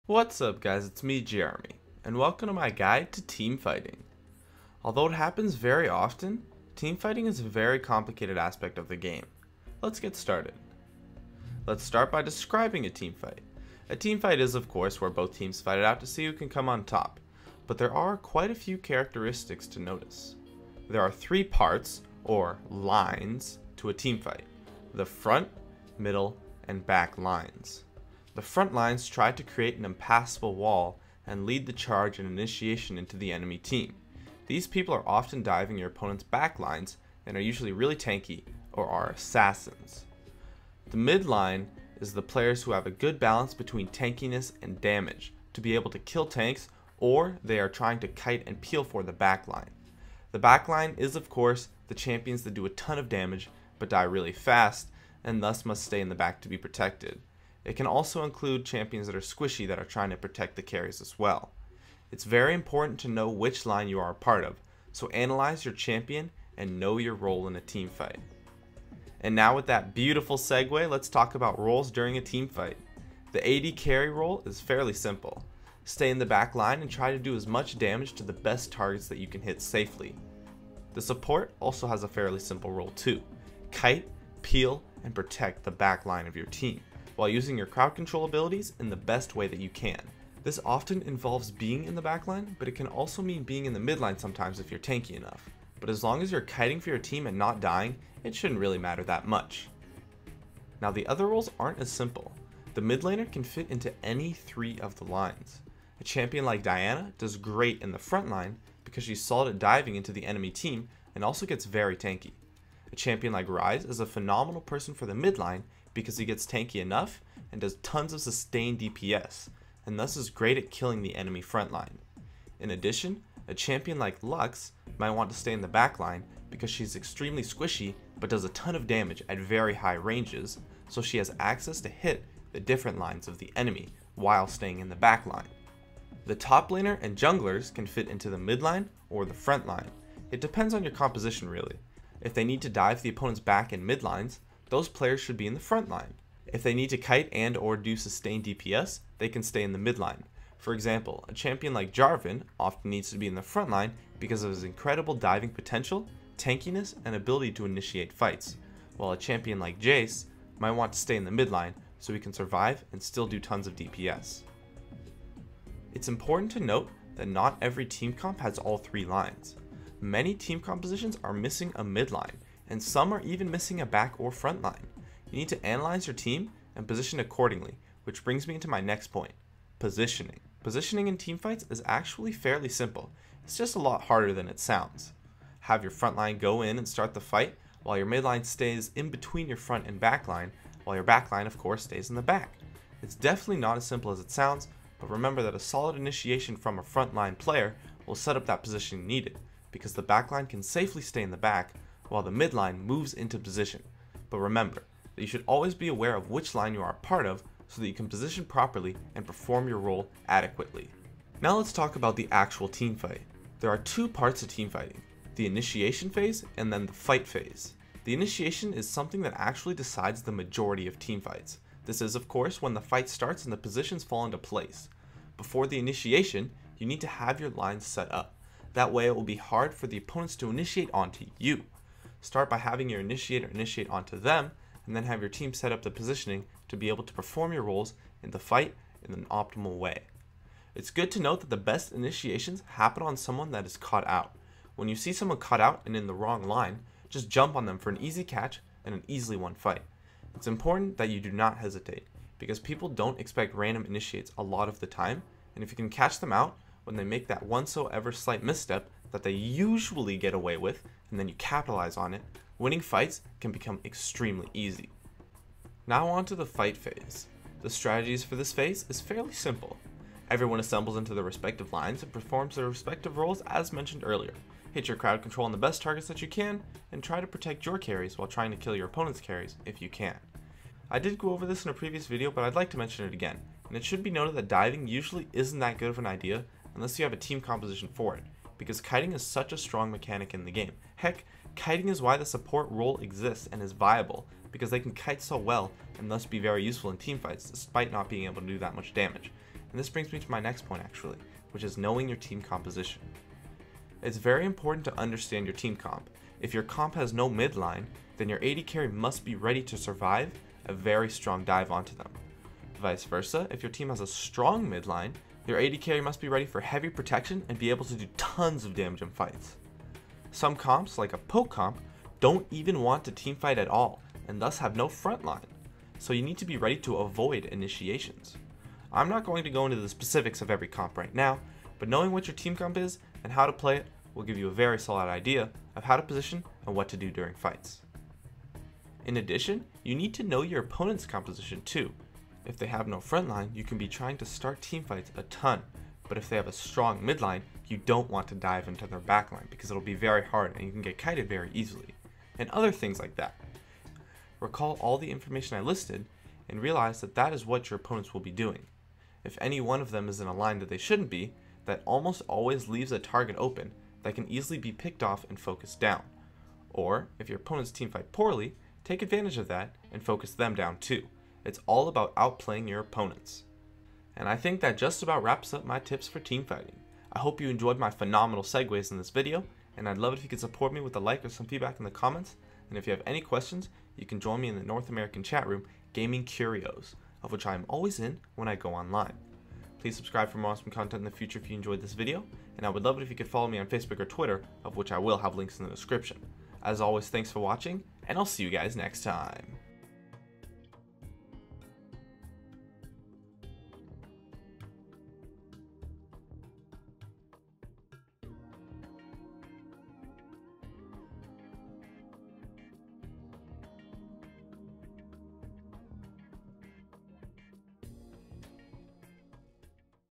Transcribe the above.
What's up guys, it's me Jeremy, and welcome to my guide to team fighting. Although it happens very often, team fighting is a very complicated aspect of the game. Let's get started. Let's start by describing a team fight. A team fight is of course where both teams fight it out to see who can come on top, but there are quite a few characteristics to notice. There are three parts, or lines, to a team fight: the front, middle, and back lines. The front lines try to create an impassable wall and lead the charge and initiation into the enemy team. These people are often diving your opponent's back lines and are usually really tanky or are assassins. The mid line is the players who have a good balance between tankiness and damage to be able to kill tanks, or they are trying to kite and peel for the back line. The back line is of course the champions that do a ton of damage but die really fast and thus must stay in the back to be protected. It can also include champions that are squishy that are trying to protect the carries as well. It's very important to know which line you are a part of, so analyze your champion and know your role in a team fight. And now with that beautiful segue, let's talk about roles during a team fight. The AD carry role is fairly simple. Stay in the back line and try to do as much damage to the best targets that you can hit safely. The support also has a fairly simple role too. Kite, peel, and protect the back line of your team, while using your crowd control abilities in the best way that you can. This often involves being in the backline, but it can also mean being in the midline sometimes if you're tanky enough. But as long as you're kiting for your team and not dying, it shouldn't really matter that much. Now the other roles aren't as simple. The mid laner can fit into any three of the lines. A champion like Diana does great in the front line because she's solid at diving into the enemy team and also gets very tanky. A champion like Rise is a phenomenal person for the mid line because he gets tanky enough and does tons of sustained DPS, and thus is great at killing the enemy front line. In addition, a champion like Lux might want to stay in the back line because she's extremely squishy but does a ton of damage at very high ranges, so she has access to hit the different lines of the enemy while staying in the back line. The top laner and junglers can fit into the mid line or the front line. It depends on your composition really. If they need to dive the opponent's back and mid lines, those players should be in the front line. If they need to kite and or do sustained DPS, they can stay in the mid line. For example, a champion like Jarvan often needs to be in the front line because of his incredible diving potential, tankiness, and ability to initiate fights, while a champion like Jace might want to stay in the mid line so he can survive and still do tons of DPS. It's important to note that not every team comp has all three lines. Many team compositions are missing a mid line, and some are even missing a back or front line. You need to analyze your team and position accordingly, which brings me into my next point: positioning. Positioning in team fights is actually fairly simple. It's just a lot harder than it sounds. Have your front line go in and start the fight, while your mid line stays in between your front and back line, while your back line of course stays in the back. It's definitely not as simple as it sounds, but remember that a solid initiation from a front line player will set up that position needed, because the back line can safely stay in the back while the mid line moves into position. But remember that you should always be aware of which line you are a part of so that you can position properly and perform your role adequately. Now let's talk about the actual team fight. There are two parts of team fighting: the initiation phase and then the fight phase. The initiation is something that actually decides the majority of team fights. This is of course when the fight starts and the positions fall into place. Before the initiation, you need to have your lines set up. That way it will be hard for the opponents to initiate onto you. Start by having your initiator initiate onto them, and then have your team set up the positioning to be able to perform your roles in the fight in an optimal way. It's good to note that the best initiations happen on someone that is caught out. When you see someone caught out and in the wrong line, just jump on them for an easy catch and an easily won fight. It's important that you do not hesitate, because people don't expect random initiates a lot of the time, and if you can catch them out when they make that one so ever slight misstep that they usually get away with, and then you capitalize on it, winning fights can become extremely easy. Now on to the fight phase. The strategies for this phase is fairly simple. Everyone assembles into their respective lines and performs their respective roles as mentioned earlier. Hit your crowd control on the best targets that you can, and try to protect your carries while trying to kill your opponent's carries if you can. I did go over this in a previous video, but I'd like to mention it again, and it should be noted that diving usually isn't that good of an idea unless you have a team composition for it, because kiting is such a strong mechanic in the game. Heck, kiting is why the support role exists and is viable, because they can kite so well and thus be very useful in teamfights despite not being able to do that much damage. And this brings me to my next point actually, which is knowing your team composition. It's very important to understand your team comp. If your comp has no midline, then your AD carry must be ready to survive a very strong dive onto them. Vice versa, if your team has a strong midline, your AD carry must be ready for heavy protection and be able to do tons of damage in fights. Some comps, like a poke comp, don't even want to teamfight at all, and thus have no front line, so you need to be ready to avoid initiations. I'm not going to go into the specifics of every comp right now, but knowing what your team comp is and how to play it will give you a very solid idea of how to position and what to do during fights. In addition, you need to know your opponent's composition too. If they have no front line, you can be trying to start teamfights a ton, but if they have a strong midline, you don't want to dive into their backline because it'll be very hard and you can get kited very easily, and other things like that. Recall all the information I listed and realize that that is what your opponents will be doing. If any one of them is in a line that they shouldn't be, that almost always leaves a target open that can easily be picked off and focused down. Or, if your opponents teamfight poorly, take advantage of that and focus them down too. It's all about outplaying your opponents. And I think that just about wraps up my tips for teamfighting. I hope you enjoyed my phenomenal segues in this video, and I'd love it if you could support me with a like or some feedback in the comments. And if you have any questions, you can join me in the North American chat room, Gaming Curios, of which I am always in when I go online. Please subscribe for more awesome content in the future if you enjoyed this video, and I would love it if you could follow me on Facebook or Twitter, of which I will have links in the description. As always, thanks for watching, and I'll see you guys next time.